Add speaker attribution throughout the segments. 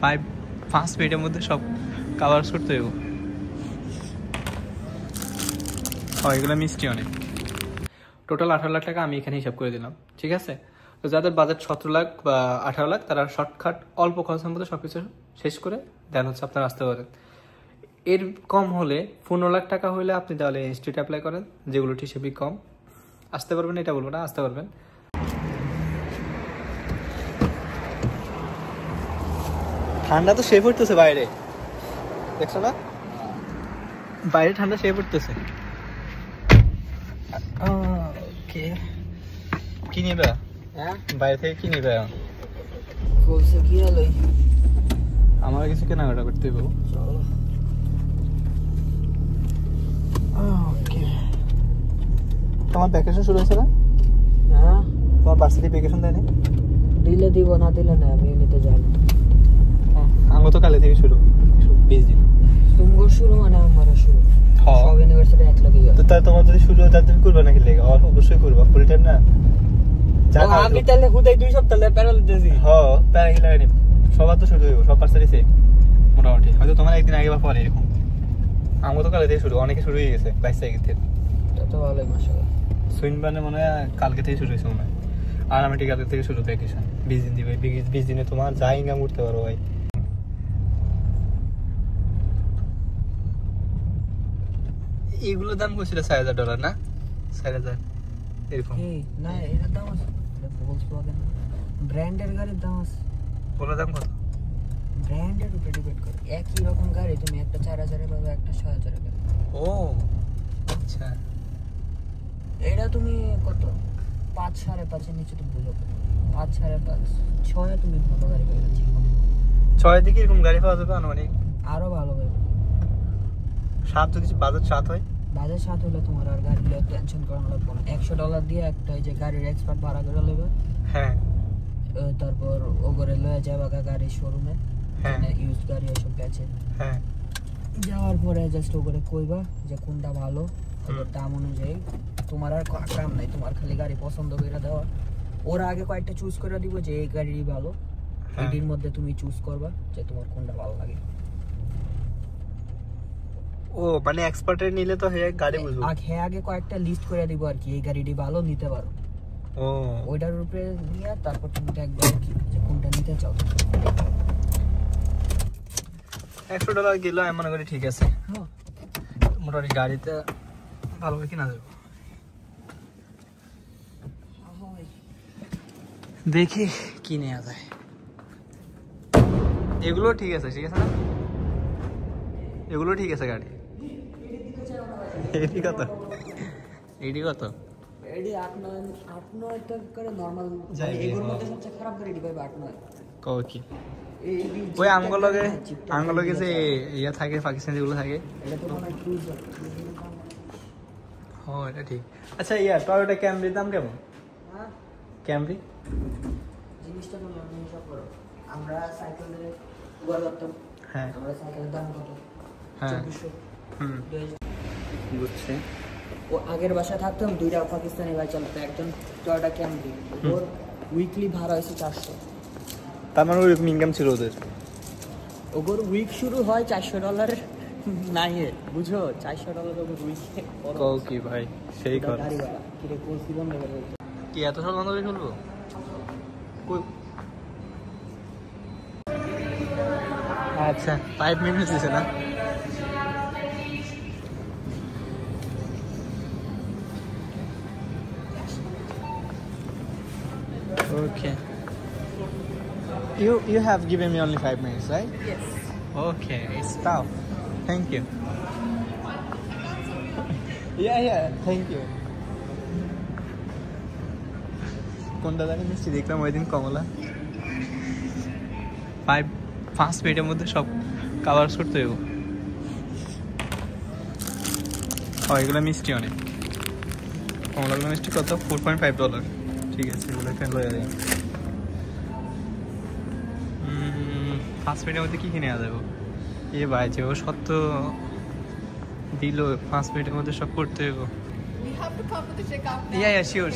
Speaker 1: 5 মিনিটের মধ্যে সব কাভার করতে হইব। এগুলো মিষ্টি অনেক। টোটাল 18 লাখ টাকা আমি এখানে হিসাব করে দিলাম, ঠিক আছে? তো যাদের বাজেট 17 লাখ বা 18 লাখ তারা শর্টকাট অল্প খরচের মধ্যে সব কিছু শেষ করে দেন হচ্ছে আপনারা আসতে পারেন। এর কম হলে 15 লাখ টাকা হলে আপনি তাহলে ইনস্টিটিউট অ্যাপ্লাই করেন, যেগুলো হিসেবেই কম। আসতে পারবেন এটা বলবো না, আসতে পারবেন। ঠান্ডা তো সে পড়তেছে বাইরে, দেখছো না? বাইরে ঠান্ডা সে পড়তেছে। ওকে, কি নিবে? হ্যাঁ, বাইরে থেকে কি নিবে?
Speaker 2: বলছে কি হলো?
Speaker 1: আমার কিছু কেনাকাটা করতে হইব।
Speaker 2: চলো।
Speaker 1: ওকে, তোমার ভ্যাকেশন শুরু হয়েছে না?
Speaker 2: হ্যাঁ,
Speaker 1: তোমার ভার্সিটি ভ্যাকেশন দেয়নি?
Speaker 2: দিলে দিব, না দিলে না, আমি নিতে যাই না।
Speaker 1: আমার তো কালে থেকে শুরু, 20 দিন।
Speaker 2: তোমার শুরু মানে আমারও শুরু। সব ইউনিভার্সিটি এক লাগি।
Speaker 1: তো তাই তোমার যদি শুরু হয় তাহলে তুমি করবে নাকি? লেগে অবশ্যই করবা, ফুল টাইম না।
Speaker 2: আমি তাহলে হুদাই 2 সপ্তাহ প্যারা দিতেছি।
Speaker 1: হ্যাঁ, প্যারা হিলা হয়নি, সবার তো শুরু হইব, সব পার্সেন্টেজে মোটামুটি। হয়তো তোমার একদিন আগে বা পরে এরকম। আমার তো কালে থেকে শুরু, অনেকে শুরু হয়ে গেছে 22 তারিখ থেকে।
Speaker 2: তো ভালোই মাশাআল্লাহ।
Speaker 1: সুইনবানে মনে হয় কালকে থেকে শুরু হয়েছে মনে হয়। আর আমি কালকে থেকে শুরু ভ্যাকেশন। 20 দিন দিবে, 20 দিনে তোমার যা ইনকাম করতে পারো ভাই। এগুলোর দাম কইছিল $6000 না? 4000 এরকম।
Speaker 2: না, এর দাম আছে ভলক্সওয়াগন ব্র্যান্ডের গাড়ির দাম আছে।
Speaker 1: ওগুলোর দাম কত?
Speaker 2: ব্র্যান্ডের উপরে ডিপেন্ড করে। একই রকম গাড়ি তুমি একটা 4000 এ পাবে, একটা 6000 এ পাবে।
Speaker 1: ও আচ্ছা,
Speaker 2: এটা তুমি কত 5 5.5 এর নিচে তো বুঝো 5 5.5 6 তুমি ভালো গাড়ি পেয়ে যাচ্ছ।
Speaker 1: 6 দিকে এরকম গাড়ি পাওয়া যাবে আনুমানিক?
Speaker 2: আরো ভালো হবে
Speaker 1: 7 যদি বাজার 7 হয়,
Speaker 2: বাজার 7 হলে তোমার আর গাড়ি নিয়ে টেনশন করা লাগবে না। $100 দিয়ে একটা এই যে গাড়ির এক্সপার্ট ভাড়া করে নেবে।
Speaker 1: হ্যাঁ,
Speaker 2: তারপর ওগরে লয়ে যাবে গাড়ি শোরুমে,
Speaker 1: হ্যাঁ
Speaker 2: ইউজ গাড়ি এসব বেচে।
Speaker 1: হ্যাঁ,
Speaker 2: যাওয়ার পরে জাস্ট ওগরে কইবা যে কোনটা ভালো, ওদের দাম অনুযায়ী তোমার আর কাম নাই, তোমার খালি গাড়ি পছন্দ করে দেওয়া। ওরা আগে কয়েকটা চুজ করে দিব যে এই গাড়িই ভালো, এটির মধ্যে তুমি চুজ করবা যে তোমার কোনটা ভালো লাগে।
Speaker 1: ও মানে এক্সপার্টের নিলে তো হে গাড়ি বুঝবো।
Speaker 2: আগে কয়েকটা লিস্ট করে দিব আর কি, এই গাড়িটি ভালো, নিতে পারো।
Speaker 1: ও
Speaker 2: ওইটার উপরে নিয়ে তারপর তুমি দেখবা কি যে কোনটা নিতে চাও।
Speaker 1: $100 গেল আমি মনে করি ঠিক আছে। মোটামুটি গাড়িতে ভালো কিনা যাবে। দেখি কি নেওয়া যায়। এগুলো ঠিক আছে, ঠিক আছে না? এগুলো ঠিক আছে গাড়ি। এডি কত? এডি কত?
Speaker 2: এডি 8-9 টাকা করে নরমাল। এগুলোর মধ্যে সবচেয়ে খারাপ গাড়ি ভাই 8-9।
Speaker 1: কও কি? ওই আমগুলোকে যে ইয়া থাকে পাকিস্তানি যেগুলো থাকে,
Speaker 2: এটা তো মানে ক্রুজার।
Speaker 1: ও এটা ঠিক। আচ্ছা ইয়া টয়োটা ক্যামরির দাম কেমন?
Speaker 2: হ্যাঁ,
Speaker 1: ক্যামরি
Speaker 2: জিনিসটা তো আমি হিসাব করো। আমরা সাইকেলে উবার করতাম।
Speaker 1: হ্যাঁ,
Speaker 2: আমরা সাইকেলের দাম কত?
Speaker 1: হ্যাঁ
Speaker 2: 2400।
Speaker 1: বুঝছি।
Speaker 2: ও আগের বাসায় থাকতাম, 2টা পাকিস্তানি ভাই চালাতো, একজন টয়োটা ক্যামরি, ওর উইকলি ভাড়া হয়েছে 400।
Speaker 1: তার মানে ওরকম ইনকাম ছিল ওদের।
Speaker 2: ওগোর উইক শুরু হয় $400 নাই, বুঝো? $400 ওগোর উইকে।
Speaker 1: কও কি ভাই, সেই কর।
Speaker 2: গাড়ি ভাড়া কি রে, কোন জীবন লেগে
Speaker 1: কি এত সব বন্ধ করে চলবো? আচ্ছা 5 মিনিট দিছে না? Okay. You have given me only 5 minutes, right?
Speaker 2: Yes.
Speaker 1: Okay, it's tough. Thank you. Yeah, thank you. কোনটা জানি মিষ্টি দেখলাম ওই দিন, কমলা। 5 মিনিটের মধ্যে সব কাভার করতে হইব। এগুলো মিষ্টি অনেক। কমলাগুলো মিষ্টি কত? $4.5। ঠিক আছে, এগুলো এখানে লয়ে যাবে। 5 মিনিটের মধ্যে কি কিনে নেওয়া যাবো? এ ভাই যে ও সত্য দিল 5 মিনিটের মধ্যে সব করতে হইব। Yeah, sure.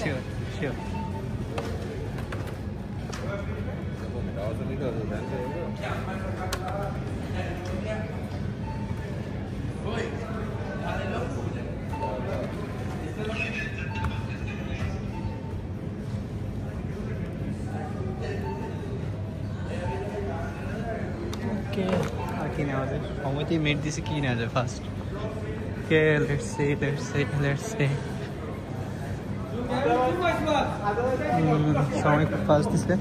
Speaker 1: ওকে আর কি নেওয়া যায় সময়তেই মেট দিছে কি নেওয়া যায় ফার্স্ট ওকে লেটস সে সময় খুব ফার্স্ট দিছে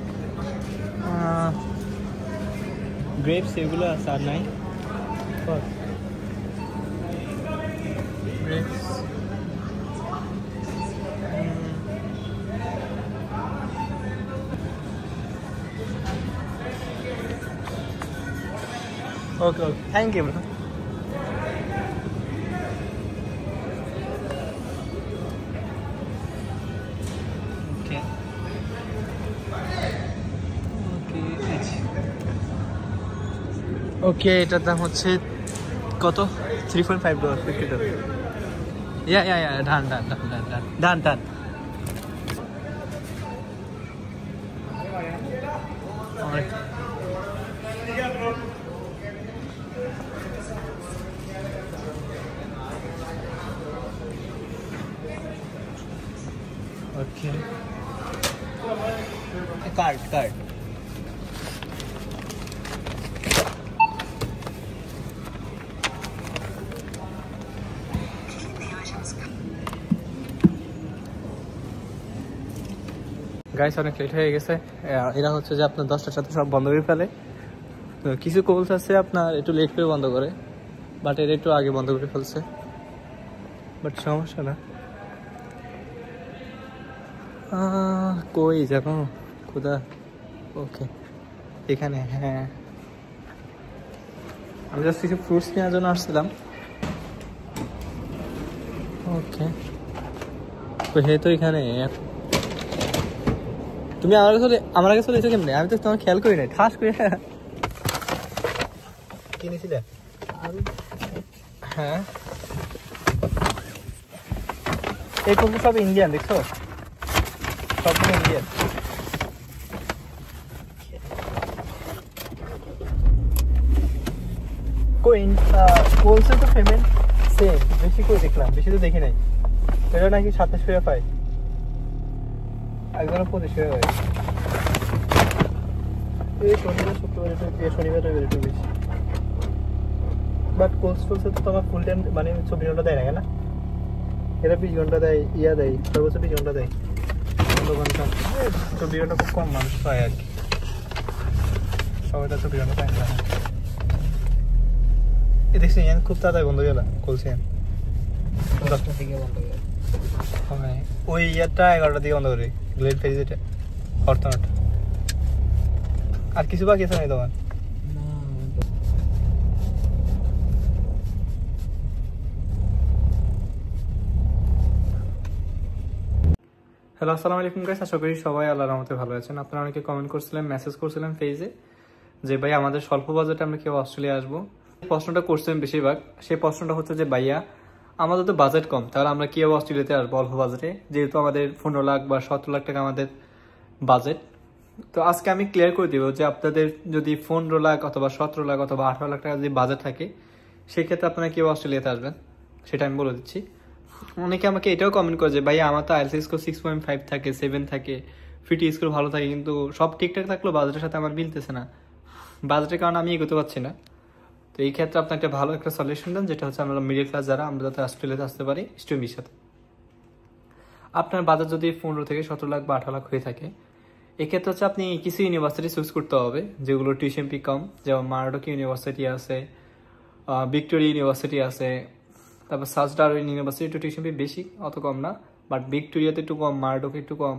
Speaker 1: গ্রেপস এগুলো আছে আর নাই grapes Okay, thank you, bro. Okay. Okay, এটার দাম হচ্ছে কত $3.5 $50 yeah done alright okay card guys অনেক লেট হয়ে গেছে এরা হচ্ছে যে আপনার 10টার সাথে সব বন্ধ করে ফেলে তো কিছু কোলস আছে আপনার একটু লেট করে বন্ধ করে বাট এর একটু আগে বন্ধ করে ফেলছে বাট সমস্যা না কই জানো কোথা ওকে এখানে হ্যাঁ আমি জাস্ট কিছু ফ্রুটস নেওয়ার জন্য আসছিলাম ওকে তো হে তো এখানে তুমি আমার কাছে চলে এসো কেমনি আমি তো তোমার খেয়াল করি না ঠাস করে কিনেছিলে হ্যাঁ এই কোন সব ইন্ডিয়ান দেখছো সবগুলো ইন্ডিয়ান কোলসে তো পেমেন্ট সেম বেশি করে দেখলাম বেশি তো দেখি নাই এটা নাকি 27 টাকা পাই একজনের 25 টাকা হয় এই শনিবার শুক্রবার শনিবার একটু বেশি বাট কোলসে তো তোমার ফুল টাইম মানে 24 ঘন্টা দেয় না কেন এরা 20 ঘন্টা দেয় দেয় সর্বোচ্চ 20 ঘন্টা দেয় 15 ঘন্টা 24 ঘন্টা খুব কম মানুষ পায় আর কি সবাই তো 24 ঘন্টা পায় না এই দেখছি খুব তাড়াতাড়ি বন্ধ গেল খুলছে 10টা থেকে বন্ধ গেল হ্যাঁ ওই ইয়ারটা 11টা দিকে বন্ধ করি গ্লেড ফেজ এটা অর্থনট আর কিছু বাকি আছে না তোমার হ্যালো আসসালামু আলাইকুম গাইস আশা করি সবাই আল্লাহর রহমতে ভালো আছেন আপনারা অনেকে কমেন্ট করছিলেন মেসেজ করছিলেন পেজে যে ভাই আমাদের স্বল্প বাজেটে আমরা কেউ অস্ট্রেলিয়া আসবো প্রশ্নটা করছেন বেশিরভাগ সেই প্রশ্নটা হচ্ছে যে ভাইয়া আমাদের তো বাজেট কম তাহলে আমরা কেউ অস্ট্রেলিয়াতে আসবো অল্প বাজেটে যেহেতু আমাদের 15 লাখ বা 17 লাখ টাকা আমাদের বাজেট তো আজকে আমি ক্লিয়ার করে দিব যে আপনাদের যদি 15 লাখ অথবা 17 লাখ অথবা 18 লাখ টাকা যদি বাজেট থাকে সেক্ষেত্রে আপনারা কেউ অস্ট্রেলিয়াতে আসবেন সেটা আমি বলে দিচ্ছি অনেকে আমাকে এটাও কমেন্ট করে যে ভাই আমার তো আইএলটিএস স্কোর 6.5 থাকে 7 থাকে ফিটি স্কোর ভালো থাকে কিন্তু সব ঠিকঠাক থাকলেও বাজেটের সাথে আমার মিলতেছে না বাজেটের কারণে আমি এগোতে পারছি না তো এই ক্ষেত্রে আপনি একটা ভালো একটা সলিউশন দেন যেটা হচ্ছে আমরা মিডল ক্লাস যারা আমরা যাতে অস্ট্রেলিয়াতে আসতে পারি স্টুডেন্টের সাথে আপনার বাজেট যদি 15 থেকে 17 লাখ বা 18 লাখ হয়ে থাকে এক্ষেত্রে হচ্ছে আপনি কিছু ইউনিভার্সিটি চুজ করতে হবে যেগুলো টিউশন ফি কম যেমন মারাডোক ইউনিভার্সিটি আছে ভিক্টোরিয়া ইউনিভার্সিটি আছে তারপর সাউথ ডারউইন ইউনিভার্সিটি একটু টিউশন ফি বেশি অত কম না বাট ভিক্টোরিয়াতে একটু কম মারাডোকে একটু কম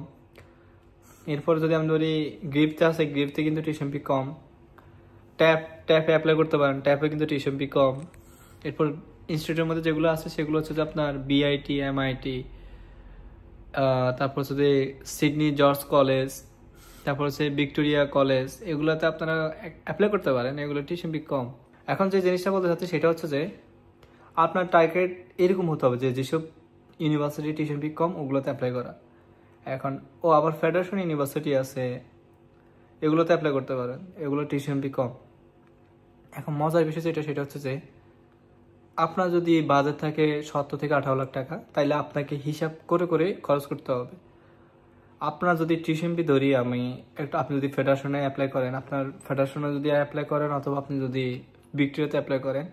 Speaker 1: এরপর যদি আমি ধরি গ্রিফতে আছে গ্রিফতে কিন্তু টিউশন ফি কম ট্যাপে অ্যাপ্লাই করতে পারেন ট্যাপে কিন্তু টিউশন ফি কম এরপর ইনস্টিটিউটের মধ্যে যেগুলো আছে সেগুলো হচ্ছে যে আপনার বিআইটি এমআইটি তারপর হচ্ছে যে সিডনি জর্জ কলেজ তারপর হচ্ছে ভিক্টোরিয়া কলেজ এগুলোতে আপনারা অ্যাপ্লাই করতে পারেন এগুলো টিউশন ফি কম এখন যে জিনিসটা বলতে চাচ্ছি সেটা হচ্ছে যে আপনার টার্গেট এরকম হতে হবে যে যেসব ইউনিভার্সিটি টিউশন ফি কম ওগুলোতে অ্যাপ্লাই করা এখন আবার ফেডারেশন ইউনিভার্সিটি আছে এগুলোতে অ্যাপ্লাই করতে পারেন এগুলো টিউশন ফি কম এখন মজার বিষয় যেটা সেটা হচ্ছে যে আপনার যদি বাজেট থাকে 17 থেকে 18 লাখ টাকা তাইলে আপনাকে হিসাব করে করে খরচ করতে হবে আপনার যদি টিউশন ফি ধরি আমি একটু, আপনি যদি ফেডারেশনে অ্যাপ্লাই করেন, আপনার ফেডারেশনে যদি অ্যাপ্লাই করেন অথবা আপনি যদি ভিক্টোরিয়াতে অ্যাপ্লাই করেন,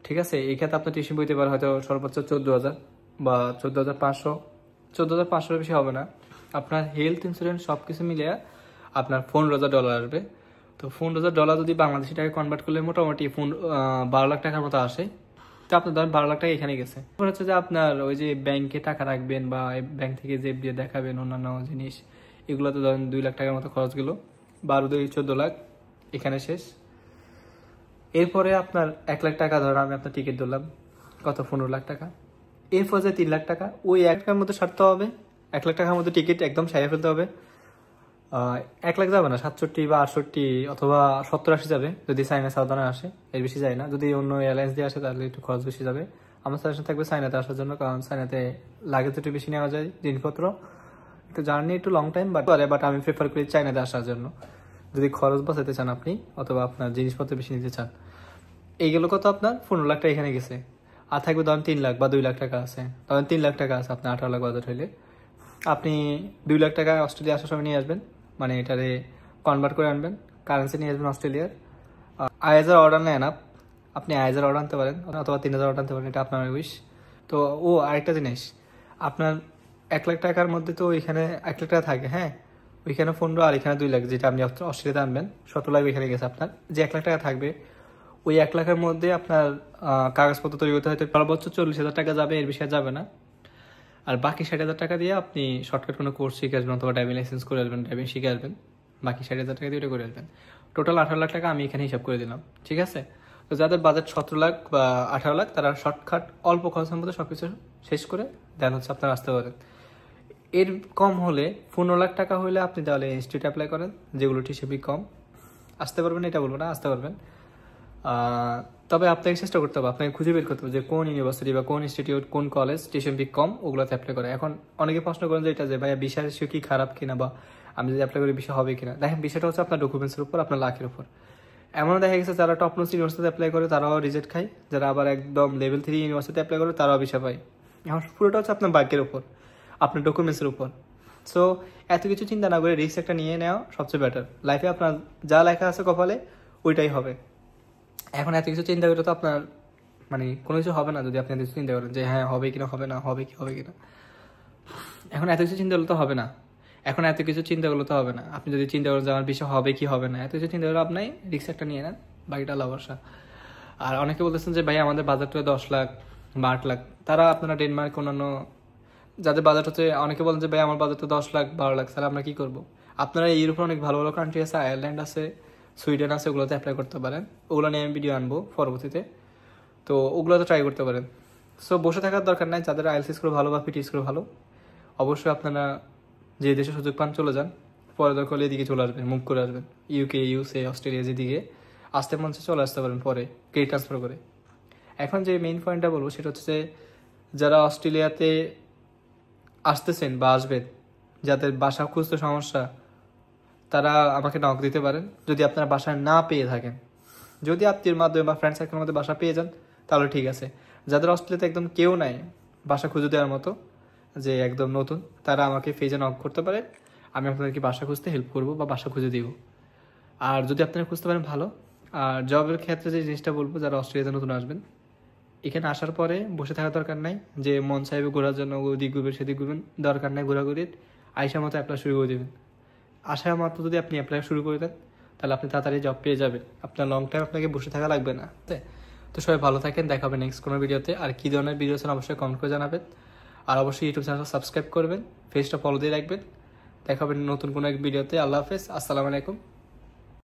Speaker 1: ঠিক আছে, এই ক্ষেত্রে আপনার টিউশন বইতে পারে হয়তো সর্বোচ্চ 14,000 বা 14,500, 14,500 বেশি হবে না। আপনার হেলথ ইন্স্যুরেন্স সব কিছু মিলিয়ে আপনার $15,000 আসবে। তো $15,000 যদি বাংলাদেশি টাকা কনভার্ট করলে মোটামুটি 12 লাখ টাকার মতো আসে। তো আপনার ধরেন 12 লাখ টাকা এখানে গেছে। এরপর হচ্ছে যে আপনার ওই যে ব্যাংকে টাকা রাখবেন বা ব্যাংক থেকে যে দিয়ে দেখাবেন অন্যান্য জিনিস, এগুলোতে ধরেন 2 লাখ টাকার মতো খরচ গেল, 12-14 লাখ এখানে শেষ। এরপরে আপনার 1 লাখ টাকা ধরেন আমি আপনার টিকিট ধরলাম, কত 15 লাখ টাকা। এরপর যে 3 লাখ টাকা ওই 1 টাকার মধ্যে সারতে হবে, 1 লাখ টাকার মধ্যে টিকিট একদম সারিয়ে ফেলতে হবে। 1 লাখ যাবে না, 67 বা 68 অথবা 70-80 যাবে যদি চাইনা সাউদার্নে আসে, এর বেশি যায় না। যদি অন্য এয়ারলাইন্স দিয়ে আসে তাহলে একটু খরচ বেশি যাবে। আমার সাজেশন থাকবে চাইনাতে আসার জন্য, কারণ চাইনাতে লাগেজ একটু বেশি নেওয়া যায়, জিনিসপত্র একটু জার্নি একটু লং টাইম বাট আমি প্রেফার করি চাইনাতে আসার জন্য, যদি খরচ বাঁচাতে চান আপনি অথবা আপনার জিনিসপত্র বেশি নিতে চান। এইগুলো কত আপনার 15 লাখ টাকা এখানে গেছে। আর থাকবে ধরেন 3 লাখ বা 2 লাখ টাকা আছে, ধরেন 3 লাখ টাকা আছে আপনার 18 লাখ বাজেট হইলে, আপনি 2 লাখ টাকা অস্ট্রেলিয়া আসার সময় নিয়ে আসবেন, মানে এটারে কনভার্ট করে আনবেন, কারেন্সি নিয়ে আসবেন অস্ট্রেলিয়ার। IHR অর্ডার নেন আপনি IHR অর্ডার আনতে পারেন অথবা 3,000 অর্ডার আনতে পারেন, এটা আপনার উইশ। তো আরেকটা জিনিস, আপনার 1 লাখ টাকার মধ্যে তো এখানে 1 লাখ টাকা থাকে, হ্যাঁ, ওইখানে 15 আর এখানে 2 লাখ, যেটা আপনি অস্ট্রেলিয়াতে আনবেন 17 লাখ ওইখানে গেছে। আপনার যে 1 লাখ টাকা থাকবে ওই 1 লাখের মধ্যে আপনার কাগজপত্র তৈরি করতে হয়তো সর্বোচ্চ 40,000 টাকা যাবে, এর বেশি যাবে না। আর বাকি 60,000 টাকা দিয়ে আপনি শর্টকাট কোনো কোর্স শিখে আসবেন অথবা ড্রাইভিং লাইসেন্স করে আসবেন, ড্রাইভিং শিখে আসবেন, বাকি 60,000 টাকা দিয়ে ওটা করে আসবেন। টোটাল 18 লাখ টাকা আমি এখানে হিসাব করে দিলাম, ঠিক আছে। তো যাদের বাজেট 17 লাখ বা 18 লাখ তারা শর্টকাট অল্প খরচের মধ্যে সবকিছু শেষ করে দেন হচ্ছে আপনারা আসতে পারেন। এর কম হলে 15 লাখ টাকা হলে আপনি তাহলে ইনস্টিটিউট অ্যাপ্লাই করেন, যেগুলো টিসিপি কম, আসতে পারবেন, এটা বলবো না, আসতে পারবেন। তবে আপনাকে চেষ্টা করতে হবে, আপনাকে খুঁজে বের করতে হবে যে কোন ইউনিভার্সিটি বা কোন ইনস্টিটিউট, কোন কলেজ টিউশন ফি কম, ওগুলোতে অ্যাপ্লাই করে। এখন অনেকে প্রশ্ন করেন যে এটা যে ভাইয়া ভিসা রেশিও কি খারাপ কিনা, বা আমি যদি অ্যাপ্লাই করি ভিসা হবে কিনা। দেখেন, বিষয়টা হচ্ছে আপনার ডকুমেন্টসের উপর, আপনার লাখের উপর। এমনও দেখা গেছে যারা টপ নোস ইউনিভার্সিটিতে অ্যাপ্লাই করে তারাও রিজেক্ট খায়, যারা আবার একদম লেভেল 3 ইউনিভার্সিটিতে অ্যাপ্লাই করে তারাও ভিসা পায়। এখন পুরোটা হচ্ছে আপনার ভাগ্যের উপর, আপনার ডকুমেন্টসের উপর। সো এত কিছু চিন্তা না করে রিস্ক একটা নিয়ে নেওয়া সবচেয়ে বেটার। লাইফে আপনার যা লেখা আছে কপালে ওইটাই হবে। এখন এত কিছু চিন্তা করে তো আপনার মানে কোনো কিছু হবে না, যদি আপনি এত কিছু চিন্তা করেন যে হ্যাঁ হবে কিনা, হবে না, হবে কিনা। এখন এত কিছু চিন্তা করলে তো হবে না, আপনি যদি চিন্তা করেন যে আমার বিষয় হবে কি হবে না, এত কিছু চিন্তা করে আপনি রিস্ক একটা নিয়ে নেন, বাকিটা আল্লাহ ভরসা। আর অনেকে বলতেছেন যে ভাই আমাদের বাজেটটা 10 লাখ বা 8 লাখ, তারা আপনারা ডেনমার্ক অন্যান্য যাদের বাজেট হচ্ছে, অনেকে বলেন যে ভাই আমার বাজেটটা 10 লাখ 12 লাখ, তাহলে আমরা কি করবো? আপনারা ইউরোপে অনেক ভালো ভালো কান্ট্রি আছে, আয়ারল্যান্ড আছে, সুইডেন আছে, ওগুলোতে অ্যাপ্লাই করতে পারেন। ওগুলো নিয়ে আমি ভিডিও আনবো পরবর্তীতে, তো ওগুলোতে ট্রাই করতে পারেন। সো বসে থাকার দরকার নাই, যাদের আইএলটিএস স্কোর ভালো বা পিটি স্কোর ভালো, অবশ্যই আপনারা যে দেশে সুযোগ পান চলে যান, পরে দরকার হলে এদিকে চলে আসবেন, মুভ করে আসবেন, UK, USA, অস্ট্রেলিয়া, যেদিকে আসতে মন চলে আসতে পারেন পরে ক্রেডিট ট্রান্সফার করে। এখন যে মেইন পয়েন্টটা বলবো সেটা হচ্ছে যে যারা অস্ট্রেলিয়াতে আসতেছেন বা আসবেন, যাদের বাসা খুঁজতে সমস্যা, তারা আমাকে নক দিতে পারেন যদি আপনারা বাসা না পেয়ে থাকেন। যদি আত্মীয়ের মাধ্যমে বা ফ্রেন্ড সার্কেলের মধ্যে বাসা পেয়ে যান তাহলে ঠিক আছে। যাদের অস্ট্রেলিয়াতে একদম কেউ নাই বাসা খুঁজে দেওয়ার মতো, যে একদম নতুন, তারা আমাকে পেজে নক করতে পারে, আমি আপনাদেরকে বাসা খুঁজতে হেল্প করবো বা বাসা খুঁজে দিব। আর যদি আপনারা খুঁজতে পারেন ভালো। আর জবের ক্ষেত্রে যে জিনিসটা বলবো, যারা অস্ট্রেলিয়াতে নতুন আসবেন, এখানে আসার পরে বসে থাকার দরকার নাই, যে মন চাইবে ঘোরার জন্য ওদিক ঘুরবেন সেদিক ঘুরবেন, দরকার নাই ঘোরাঘুরির। আইসার মতো অ্যাপ্লাই শুরু করে দেবেন। আসার মাত্র যদি আপনি অ্যাপ্লাই শুরু করে দেন তাহলে আপনি তাড়াতাড়ি জব পেয়ে যাবেন, আপনার লং টাইম আপনাকে বসে থাকা লাগবে না। তো সবাই ভালো থাকেন, দেখা হবে নেক্সট কোনো ভিডিওতে। আর কী ধরনের ভিডিও আছেন অবশ্যই কমেন্ট করে জানাবেন। আর অবশ্যই ইউটিউব চ্যানেলটা সাবস্ক্রাইব করবেন, পেজটা ফলো দিয়ে রাখবেন। দেখা হবে নতুন কোনো এক ভিডিওতে। আল্লাহ হাফেজ, আসসালামু আলাইকুম।